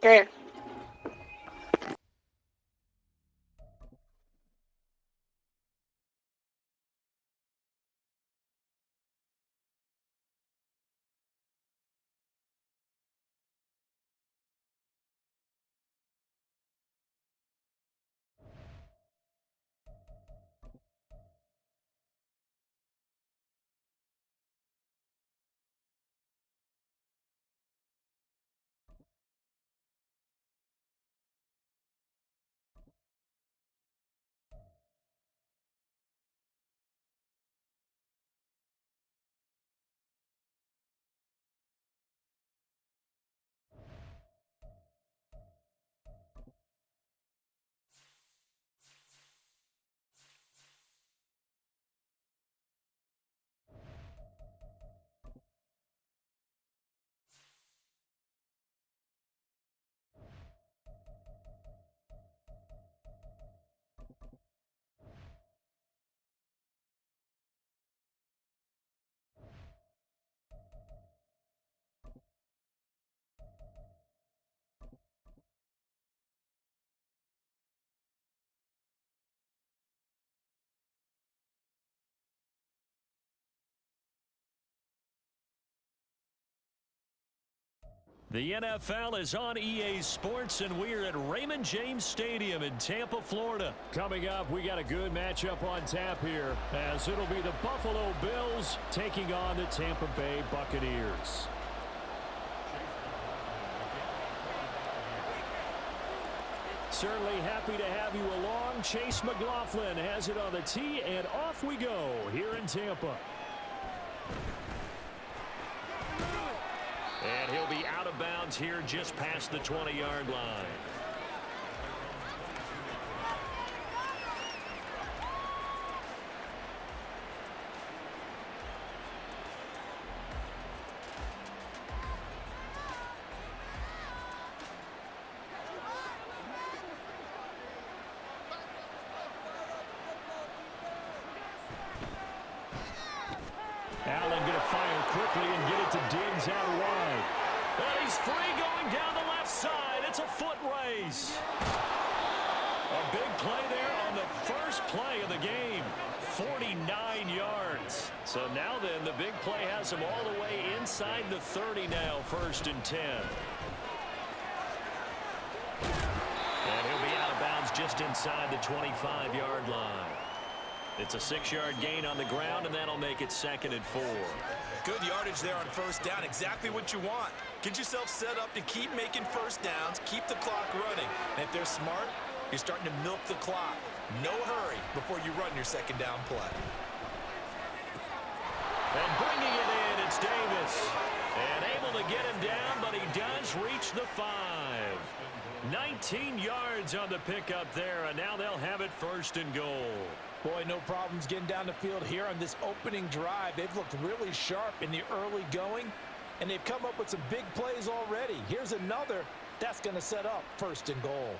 Okay. The NFL is on EA Sports, and we're at Raymond James Stadium in Tampa, Florida. Coming up, we got a good matchup on tap here, as it'll be the Buffalo Bills taking on the Tampa Bay Buccaneers. Certainly happy to have you along. Chase McLaughlin has it on the tee, and off we go here in Tampa. And he'll be out of bounds here just past the 20-yard line. Allen going to fire quickly and get it to Diggs out wide. And he's free going down the left side. It's a foot race. A big play there on the first play of the game. 49 yards. So now then, the big play has him all the way inside the 30 now, 1st and 10. And he'll be out of bounds just inside the 25-yard line. It's a 6-yard gain on the ground, and that'll make it 2nd and 4. Good yardage there on 1st down. Exactly what you want. Get yourself set up to keep making 1st downs, keep the clock running. And if they're smart, you're starting to milk the clock. No hurry before you run your 2nd down play. And bringing it in, it's Davis. And able to get him down, but he does reach the 5. 19 yards on the pickup there, and now they'll have it 1st and goal. Boy, no problems getting down the field here on this opening drive. They've looked really sharp in the early going, and they've come up with some big plays already. Here's another that's going to set up 1st and goal.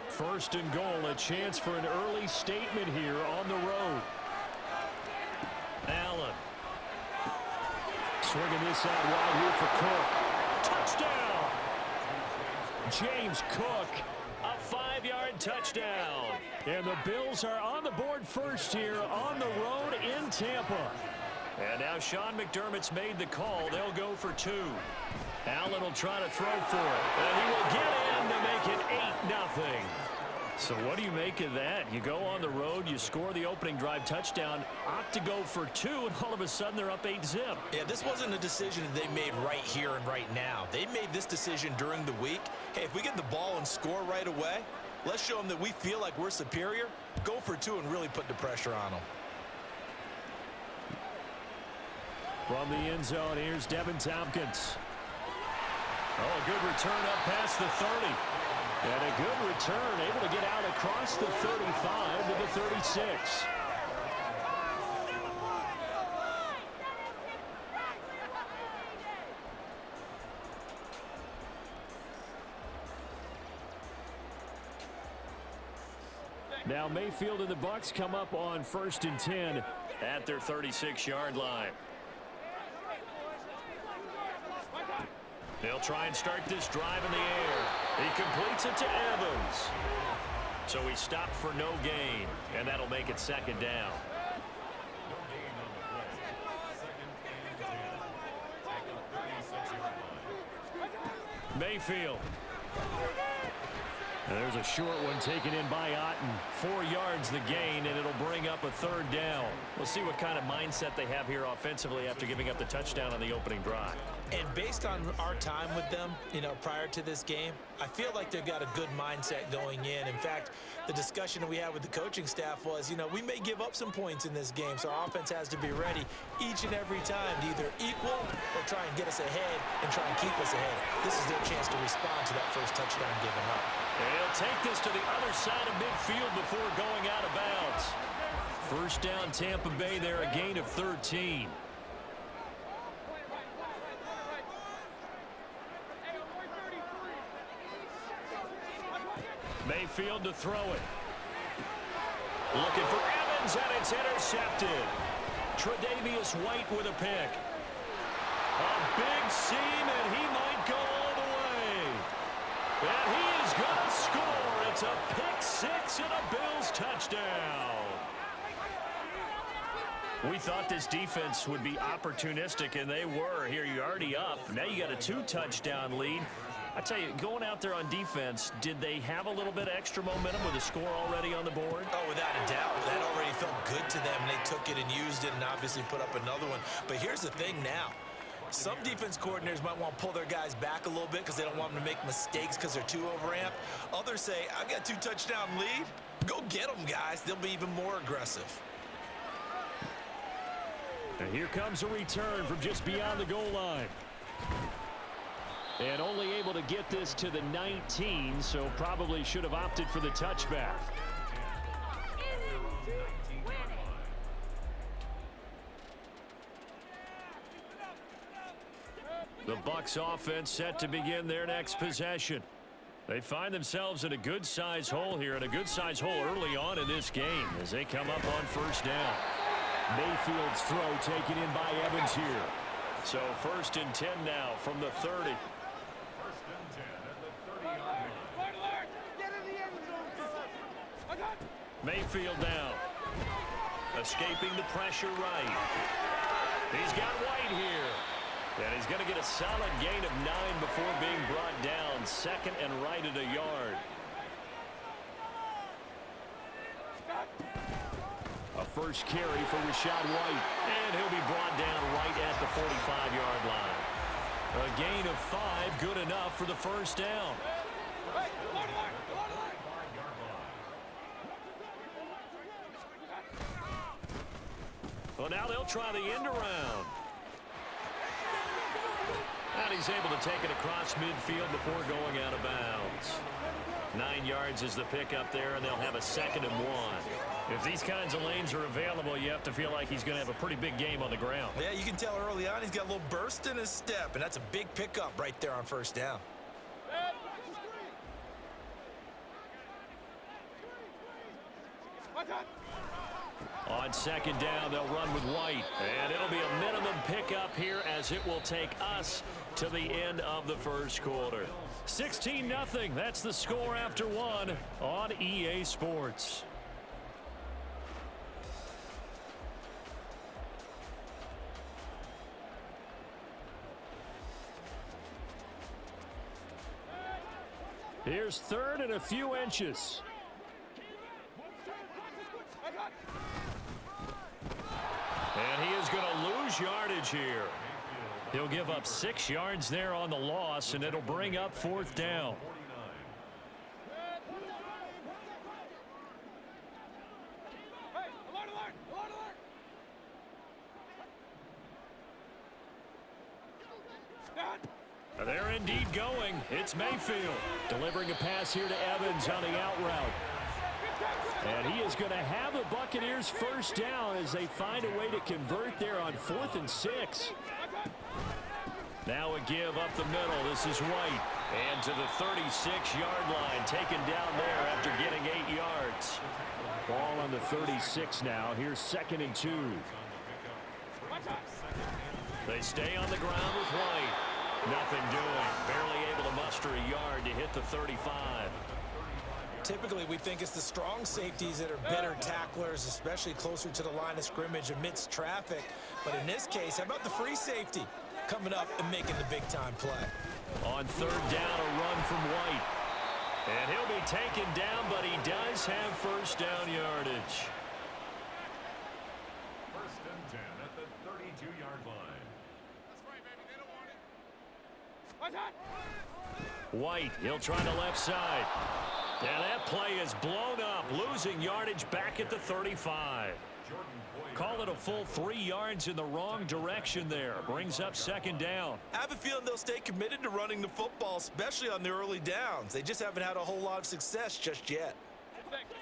First and goal, a chance for an early statement here on the road. Allen. Swinging this out wide here for Cook. Touchdown! James Cook, a 5-yard touchdown. And the Bills are on the board first here on the road in Tampa. And now Sean McDermott's made the call. They'll go for 2. Allen will try to throw for it. And he will get in to make it 8-0. So what do you make of that? You go on the road, you score the opening drive touchdown, opt to go for 2, and all of a sudden they're up 8-zip. Yeah, this wasn't a decision that they made right here and right now. They made this decision during the week. Hey, if we get the ball and score right away, let's show them that we feel like we're superior. Go for 2 and really put the pressure on them. From the end zone, here's Devin Tompkins. Oh, a good return up past the 30. And a good return, able to get out across the 35 to the 36. Now Mayfield and the Bucs come up on 1st and 10 at their 36-yard line. They'll try and start this drive in the air. He completes it to Evans. So he stopped for no gain, and that'll make it 2nd down. Mayfield. And there's a short one taken in by Otten. 4 yards the gain, and it'll bring up a 3rd down. We'll see what kind of mindset they have here offensively after giving up the touchdown on the opening drive. And based on our time with them, prior to this game, I feel like they've got a good mindset going in. In fact, the discussion that we had with the coaching staff was, we may give up some points in this game, so our offense has to be ready each and every time to either equal or try and get us ahead and try and keep us ahead. This is their chance to respond to that first touchdown given up. They'll take this to the other side of midfield before going out of bounds. 1st down, Tampa Bay there, a gain of 13. Mayfield to throw it. Looking for Evans, and it's intercepted. Tre'Davious White with a pick. A big seam, and he might go all the way. And he is going to score. It's a pick 6 and a Bills touchdown. We thought this defense would be opportunistic, and they were. Here, you're already up. Now you got a 2-touchdown lead. I tell you, going out there on defense, did they have a little bit of extra momentum with a score already on the board? Oh, without a doubt. That already felt good to them. They took it and used it and obviously put up another one. But here's the thing now. Some defense coordinators might want to pull their guys back a little bit because they don't want them to make mistakes because they're too overamped. Others say, I've got a 2-touchdown lead. Go get them, guys. They'll be even more aggressive. And here comes a return from just beyond the goal line. And only able to get this to the 19, so probably should have opted for the touchback. The Bucs offense set to begin their next possession. They find themselves in a good-size hole here, and a good-size hole early on in this game as they come up on 1st down. Mayfield's throw taken in by Evans here. So 1st and 10 now from the 30. Mayfield down. Escaping the pressure right. He's got White here. And he's going to get a solid gain of 9 before being brought down. 2nd and right at a yard. A first carry for Rashad White. And he'll be brought down right at the 45-yard line. A gain of 5, good enough for the 1st down. Well, now they'll try the end around. And he's able to take it across midfield before going out of bounds. 9 yards is the pickup there, and they'll have a 2nd and 1. If these kinds of lanes are available, you have to feel like he's going to have a pretty big game on the ground. Yeah, you can tell early on he's got a little burst in his step, and that's a big pickup right there on 1st down. On 2nd down, they'll run with White. And it'll be a minimum pickup here as it will take us to the end of the 1st quarter. 16-0. That's the score after 1 on EA Sports. Here's 3rd and a few inches. And he is going to lose yardage here. He'll give up 6 yards there on the loss, and it'll bring up 4th down. They're indeed going. It's Mayfield delivering a pass here to Evans on the out route. And he is going to have the Buccaneers 1st down as they find a way to convert there on 4th and 6. Now a give up the middle. This is White. And to the 36-yard line, taken down there after getting 8 yards. Ball on the 36 now. Here's 2nd and 2. They stay on the ground with White. Nothing doing. Barely able to muster a yard to hit the 35. Typically, we think it's the strong safeties that are better tacklers, especially closer to the line of scrimmage amidst traffic. But in this case, how about the free safety coming up and making the big-time play? On 3rd down, a run from White. And he'll be taken down, but he does have 1st down yardage. 1st and 10 at the 32-yard line. That's right, baby. They don't want it. White, he'll try the left side. And that play is blown up, losing yardage back at the 35. Call it a full 3 yards in the wrong direction there. Brings up 2nd down. I have a feeling they'll stay committed to running the football, especially on the early downs. They just haven't had a whole lot of success just yet.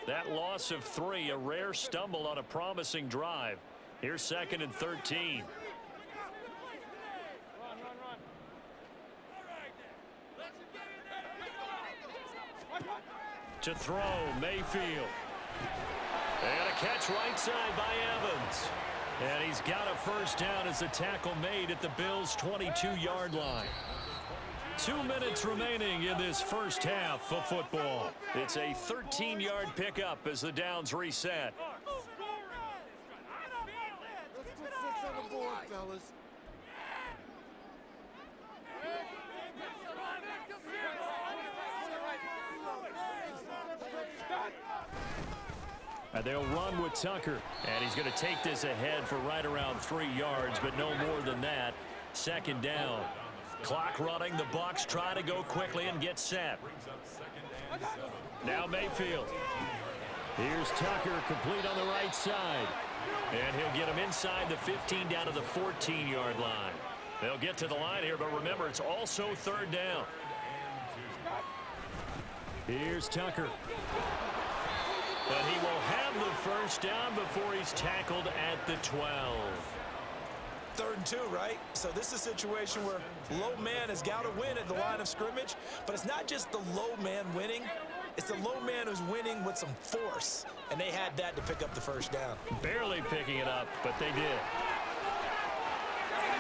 That loss of 3, a rare stumble on a promising drive. Here's 2nd and 13. To throw, Mayfield. And a catch right side by Evans. And he's got a 1st down as the tackle made at the Bills' 22-yard line. 2 minutes remaining in this first half of football. It's a 13-yard pickup as the downs reset. Let's put 6 on the board, fellas. And they'll run with Tucker. And he's going to take this ahead for right around 3 yards, but no more than that. 2nd down. Clock running. The Bucs try to go quickly and get set. Now Mayfield. Here's Tucker, complete on the right side. And he'll get him inside the 15 down to the 14-yard line. They'll get to the line here, but remember, it's also 3rd down. Here's Tucker. But he will have the 1st down before he's tackled at the 12. 3rd and 2, right? So this is a situation where low man has got to win at the line of scrimmage, but it's not just the low man winning. It's the low man who's winning with some force, and they had that to pick up the 1st down. Barely picking it up, but they did.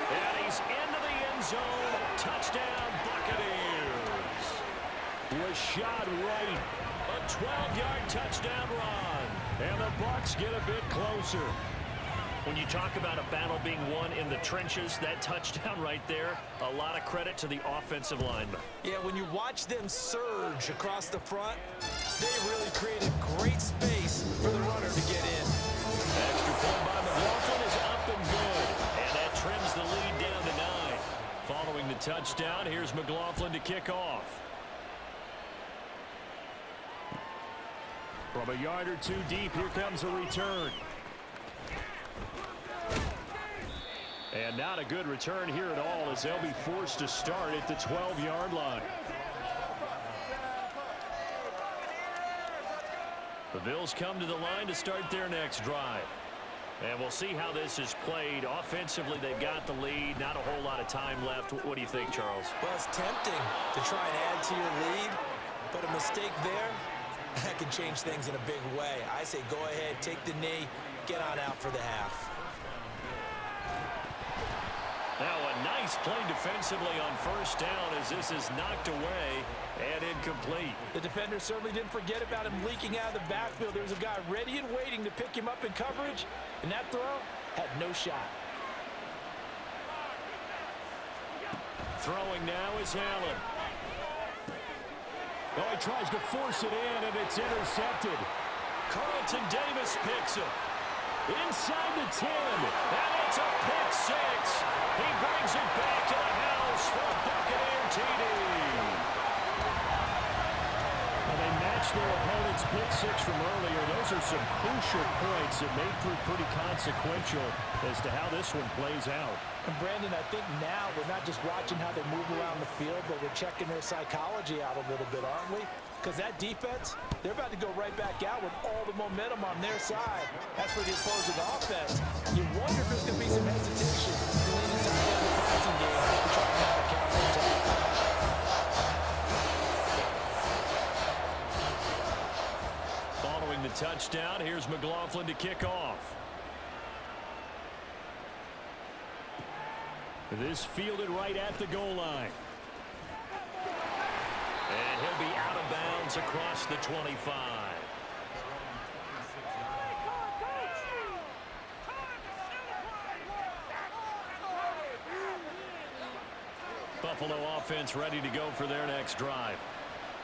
And he's into the end zone. Touchdown, Buccaneers. Rashad White. A 12-yard touchdown run. And the Bucs get a bit closer. When you talk about a battle being won in the trenches, that touchdown right there, a lot of credit to the offensive lineman. Yeah, when you watch them surge across the front, they really created great space for the runner to get in. Extra point by McLaughlin is up and good. And that trims the lead down to 9. Following the touchdown, here's McLaughlin to kick off. From a yard or 2 deep, here comes a return. And not a good return here at all, as they'll be forced to start at the 12-yard line. The Bills come to the line to start their next drive. And we'll see how this is played. Offensively, they've got the lead. Not a whole lot of time left. What do you think, Charles? Well, it's tempting to try and add to your lead, but a mistake there, that can change things in a big way. I say go ahead, take the knee, get on out for the half. Now a nice play defensively on 1st down as this is knocked away and incomplete. The defender certainly didn't forget about him leaking out of the backfield. There was a guy ready and waiting to pick him up in coverage, and that throw had no shot. Throwing now is Allen. Oh, he tries to force it in, and it's intercepted. Carlton Davis picks it. Inside the 10, and it's a pick 6. He brings it back to the house for a Buccaneer TD. Well, they matched their opponent's pick 6 from earlier. Those are some crucial points that may prove pretty consequential as to how this one plays out. And Brandon, I think now we're not just watching how they move around the field, but we're checking their psychology out a little bit, aren't we? Because that defense, they're about to go right back out with all the momentum on their side. That's for the opposing offense. You wonder if there's going to be some hesitation to lean into the passing game and try to have a counterattack. Following the the touchdown. Here's McLaughlin to kick off. This fielded right at the goal line. And he'll be out of bounds across the 25. Buffalo offense ready to go for their next drive.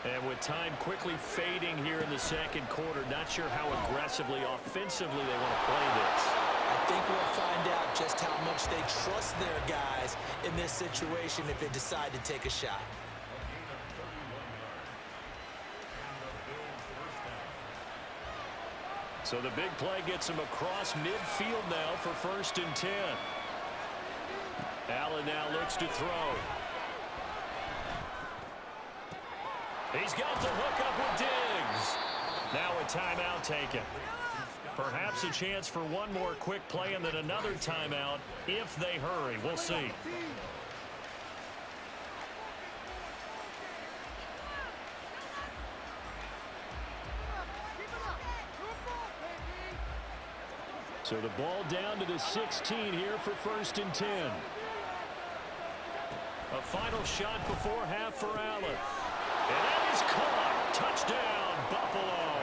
And with time quickly fading here in the second quarter, not sure how aggressively, offensively they want to play this. I think we'll find out just how much they trust their guys in this situation if they decide to take a shot. So the big play gets him across midfield now for 1st and 10. Allen now looks to throw. He's got the hook up with Diggs. Now a timeout taken. Perhaps a chance for one more quick play and then another timeout if they hurry. We'll see. So the ball down to the 16 here for 1st and 10. A final shot before half for Allen. And that is caught. Touchdown, Buffalo.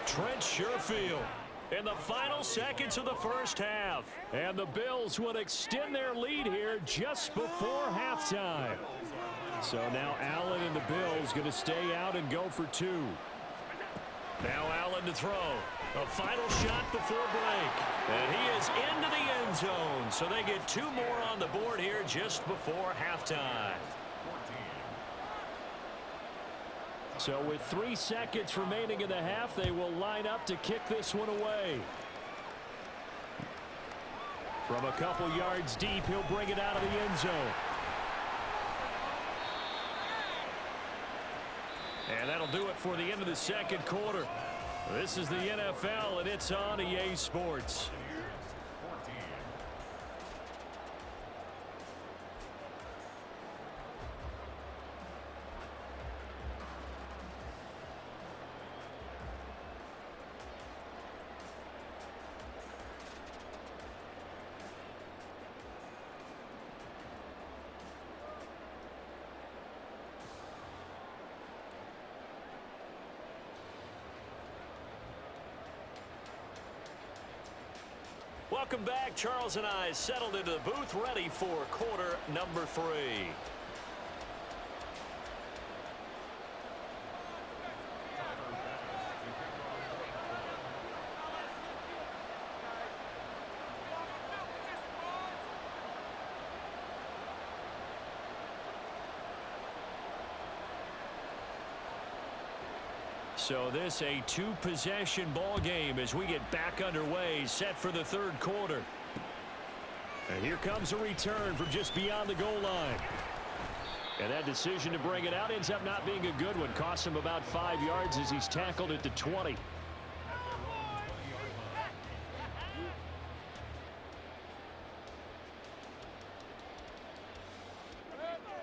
Trent Sherfield in the final seconds of the first half. And the Bills will extend their lead here just before halftime. So now Allen and the Bills going to stay out and go for 2. Now Allen to throw. A final shot before break. And he is into the end zone. So they get 2 more on the board here just before halftime. So with 3 seconds remaining in the half, they will line up to kick this one away. From a couple yards deep, he'll bring it out of the end zone. And that'll do it for the end of the second quarter. This is the NFL, and it's on EA Sports. Welcome back. Charles and I settled into the booth, ready for quarter number 3. So this a 2-possession ball game as we get back underway, set for the third quarter. And here comes a return from just beyond the goal line. And that decision to bring it out ends up not being a good one. Costs him about 5 yards as he's tackled at the 20.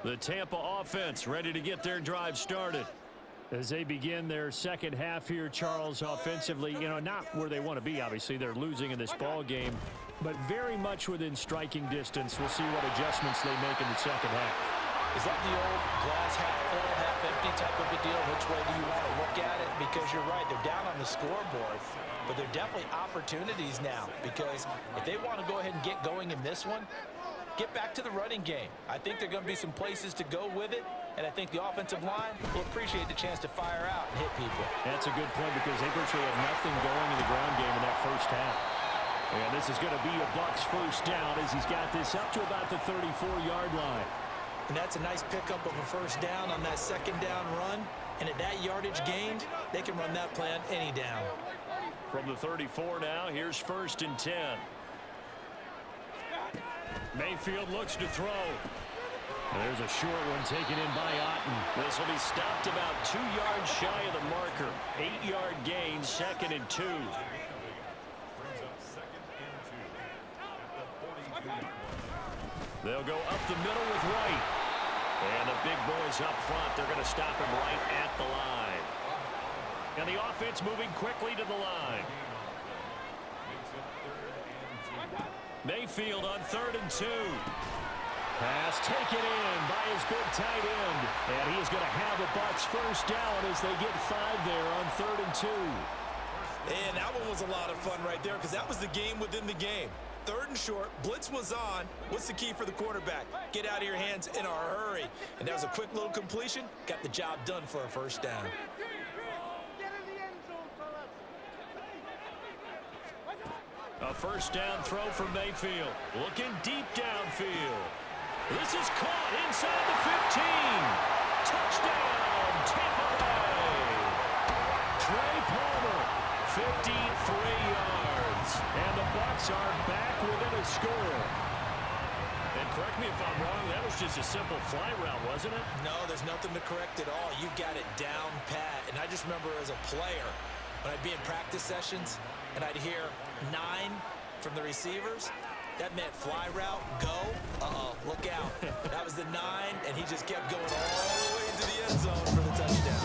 The Tampa offense ready to get their drive started. As they begin their second half here, Charles, offensively, not where they want to be, obviously. They're losing in this ball game, but very much within striking distance. We'll see what adjustments they make in the second half. Is that the old glass half full, half empty type of a deal? Which way do you want to look at it? Because you're right, they're down on the scoreboard, but they're definitely opportunities now. Because if they want to go ahead and get going in this one, get back to the running game. I think there are going to be some places to go with it, and I think the offensive line will appreciate the chance to fire out and hit people. That's a good point because they virtually had nothing going in the ground game in that first half. And this is going to be a Bucs first down as he's got this up to about the 34-yard line. And that's a nice pickup of a first down on that second down run. And at that yardage gained, they can run that play on any down. From the 34 now, here's 1st and 10. Mayfield looks to throw. There's a short one taken in by Otten. This will be stopped about 2 yards shy of the marker. 8-yard gain, 2nd and 2. They'll go up the middle with Wright. And the big boys up front, they're going to stop him right at the line. And the offense moving quickly to the line. Mayfield on 3rd and 2. Pass taken in by his big tight end. And he is going to have the Bucs first down as they get 5 there on 3rd and 2. And that one was a lot of fun right there because that was the game within the game. 3rd and short, blitz was on. What's the key for the quarterback? Get out of your hands in a hurry. And that was a quick little completion. Got the job done for a first down. A first down throw for Mayfield. Looking deep downfield. This is caught inside the 15. Touchdown, Tampa Bay. Trey Palmer, 53 yards. And the Bucs are back within a score. And correct me if I'm wrong, that was just a simple fly route, wasn't it? No, there's nothing to correct at all. You got it down pat. And I just remember as a player, when I'd be in practice sessions, and I'd hear 9 from the receivers, that meant fly route, go, look out. That was the 9, and he just kept going all the way into the end zone for the touchdown.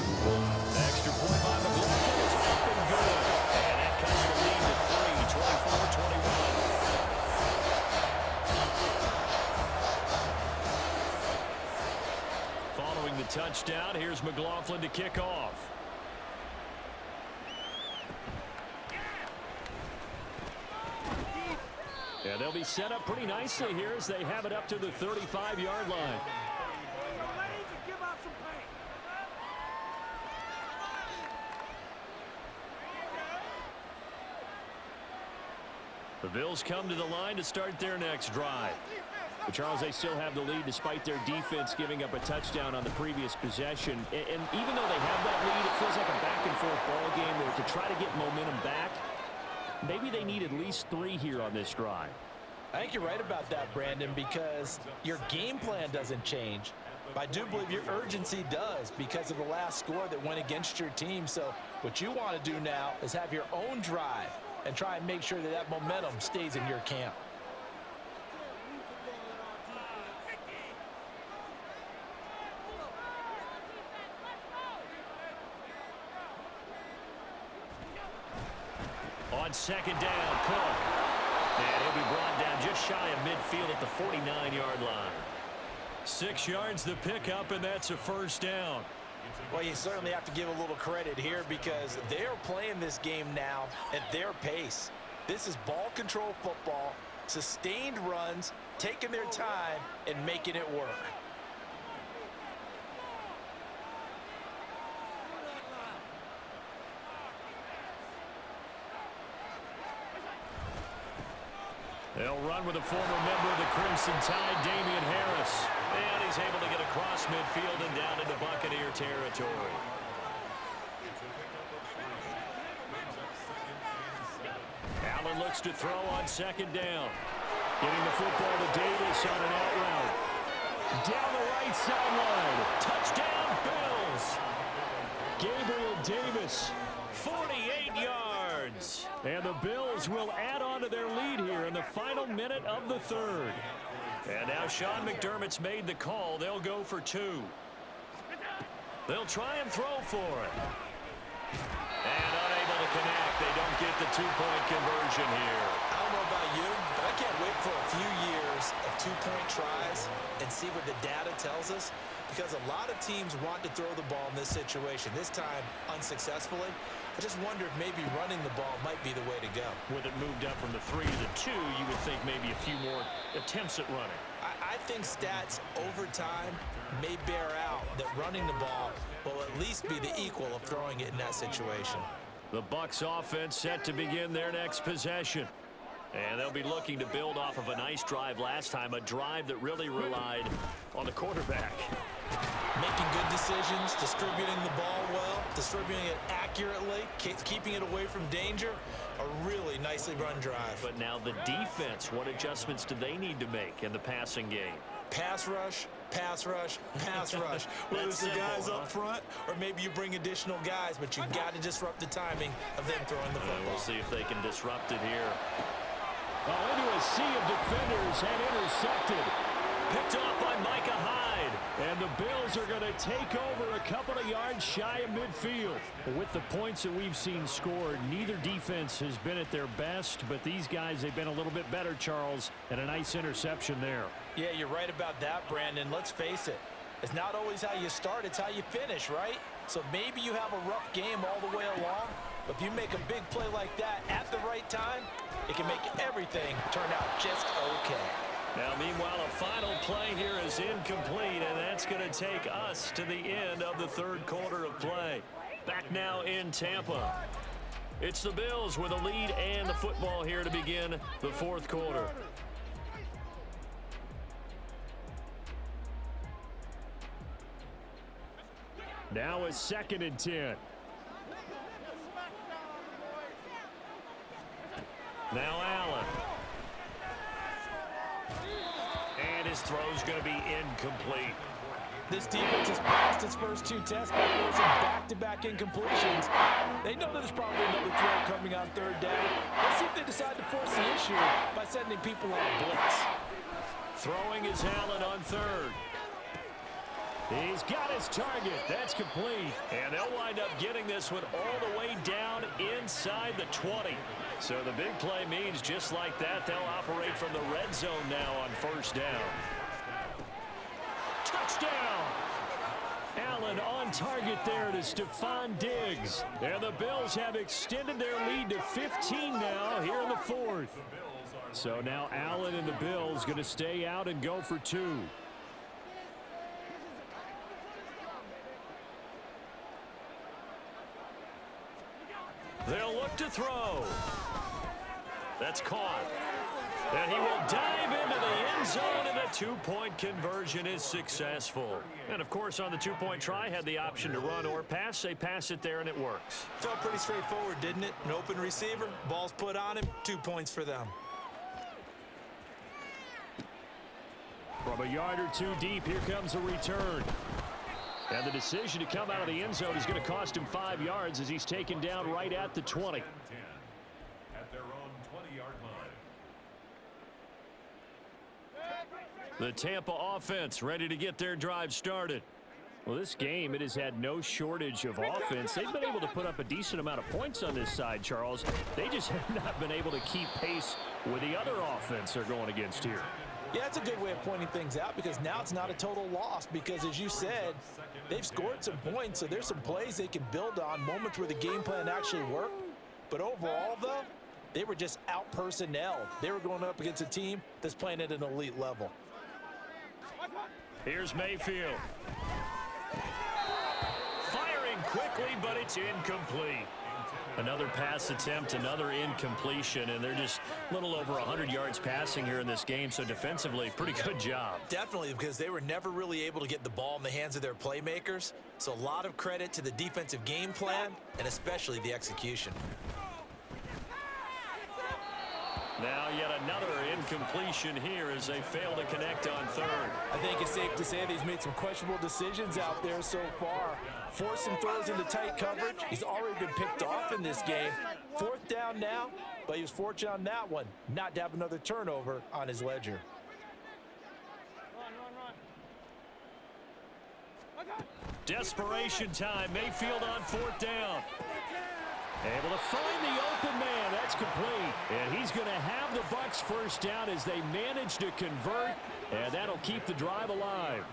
Extra point by McLaughlin is up and good. And that cuts the lead to 3, 24-21. Following the touchdown, here's McLaughlin to kick off. Yeah, they'll be set up pretty nicely here as they have it up to the 35-yard line. The Bills come to the line to start their next drive. But Charles, they still have the lead despite their defense giving up a touchdown on the previous possession. And even though they have that lead, it feels like a back-and-forth ball game where to try to get momentum back, maybe they need at least 3 here on this drive. I think you're right about that, Brandon, because your game plan doesn't change. But I do believe your urgency does because of the last score that went against your team. So what you want to do now is have your own drive and try and make sure that that momentum stays in your camp. On 2nd down, Cook. And he'll be brought down just shy of midfield at the 49-yard line. 6 yards the pickup, and that's a first down. Well, you certainly have to give a little credit here because they're playing this game now at their pace. This is ball control football, sustained runs, taking their time, and making it work. They'll run with a former member of the Crimson Tide, Damian Harris. And he's able to get across midfield and down into Buccaneer territory. Allen looks to throw on 2nd down. Getting the football to Davis on an out route. Down the right sideline. Touchdown, Bills. Gabriel Davis, 48 yards. And the Bills will add on to their lead here in the final minute of the 3rd. And now Sean McDermott's made the call. They'll go for 2. They'll try and throw for it. And unable to connect. They don't get the 2-point conversion here. I don't know about you, but I can't wait for a few years of 2-point tries and see what the data tells us. Because a lot of teams want to throw the ball in this situation. This time, unsuccessfully. I just wonder if maybe running the ball might be the way to go. With it moved up from the 3 to the 2, you would think maybe a few more attempts at running. I think stats over time may bear out that running the ball will at least be the equal of throwing it in that situation. The Bucs offense set to begin their next possession. And they'll be looking to build off of a nice drive last time, a drive that really relied on the quarterback. Making good decisions, distributing the ball well, distributing it accurately, keeping it away from danger. A really nicely run drive. But now the defense, what adjustments do they need to make in the passing game? Pass rush, pass rush, pass rush. Whether it's the guys up front or maybe you bring additional guys, but you've got to disrupt the timing of them throwing the football. We'll see if they can disrupt it here. Well, into a sea of defenders and intercepted. Picked off by Micah Hyde. And the Bills are going to take over a couple of yards shy of midfield. With the points that we've seen scored, neither defense has been at their best, but these guys, they've been a little bit better, Charles, and a nice interception there. Yeah, you're right about that, Brandon. Let's face it. It's not always how you start, it's how you finish, right? So maybe you have a rough game all the way along, but if you make a big play like that at the right time, it can make everything turn out just okay. Now, meanwhile, a final play here is incomplete, and that's going to take us to the end of the third quarter of play. Back now in Tampa. It's the Bills with a lead and the football here to begin the fourth quarter. Now a 2nd and 10. Now Allen. And his throw's going to be incomplete. This defense has passed its first 2 tests by forcing back-to-back incompletions. They know that there's probably another throw coming on 3rd down. Let's see if they decide to force the issue by sending people on a blitz. Throwing is Allen on 3rd. He's got his target. That's complete. And they'll wind up getting this one all the way down inside the 20. So the big play means just like that, they'll operate from the red zone now on 1st down. Touchdown! Allen on target there to Stephon Diggs. And the Bills have extended their lead to 15 now here in the 4th. So now Allen and the Bills going to stay out and go for 2. They'll look to throw. That's caught. And he will dive into the end zone, and the 2-point conversion is successful. And, of course, on the 2-point try, had the option to run or pass. They pass it there, and it works. Felt pretty straightforward, didn't it? An open receiver, ball's put on him, 2 points for them. From a yard or 2 deep, here comes a return. And the decision to come out of the end zone is going to cost him 5 yards as he's taken down right at the 20. At their own 20-yard line. The Tampa offense ready to get their drive started. Well, this game, it has had no shortage of offense. They've been able to put up a decent amount of points on this side, Charles. They just have not been able to keep pace with the other offense they're going against here. Yeah, that's a good way of pointing things out because now it's not a total loss because, as you said, they've scored some points, so there's some plays they can build on, moments where the game plan actually worked. But overall, though, they were just out personnel. They were going up against a team that's playing at an elite level. Here's Mayfield. Firing quickly, but it's incomplete. Another pass attempt, another incompletion, and they're just a little over 100 yards passing here in this game, so defensively, pretty good job. Definitely, because they were never really able to get the ball in the hands of their playmakers, so a lot of credit to the defensive game plan, and especially the execution. Now yet another incompletion here as they fail to connect on 3rd. I think it's safe to say that he's made some questionable decisions out there so far. Forced some throws into tight coverage. He's already been picked off in this game. 4th down now, but he was fortunate on that one not to have another turnover on his ledger. Desperation time. Mayfield on 4th down. Able to find the open man. That's complete. And he's going to have the Bucs 1st down as they manage to convert, and that'll keep the drive alive.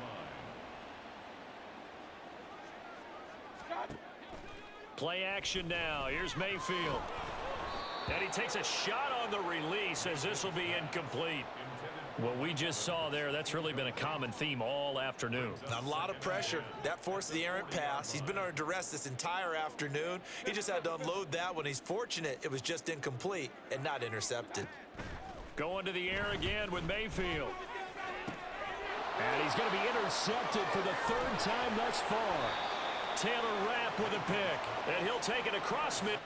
Play action now. Here's Mayfield. And he takes a shot on the release as this will be incomplete. What we just saw there, that's really been a common theme all afternoon. A lot of pressure. That forced the errant pass. He's been under duress this entire afternoon. He just had to unload that one. He's fortunate it was just incomplete and not intercepted. Going to the air again with Mayfield. And he's going to be intercepted for the 3rd time thus far. Taylor Rapp with a pick. And he'll take it across mid.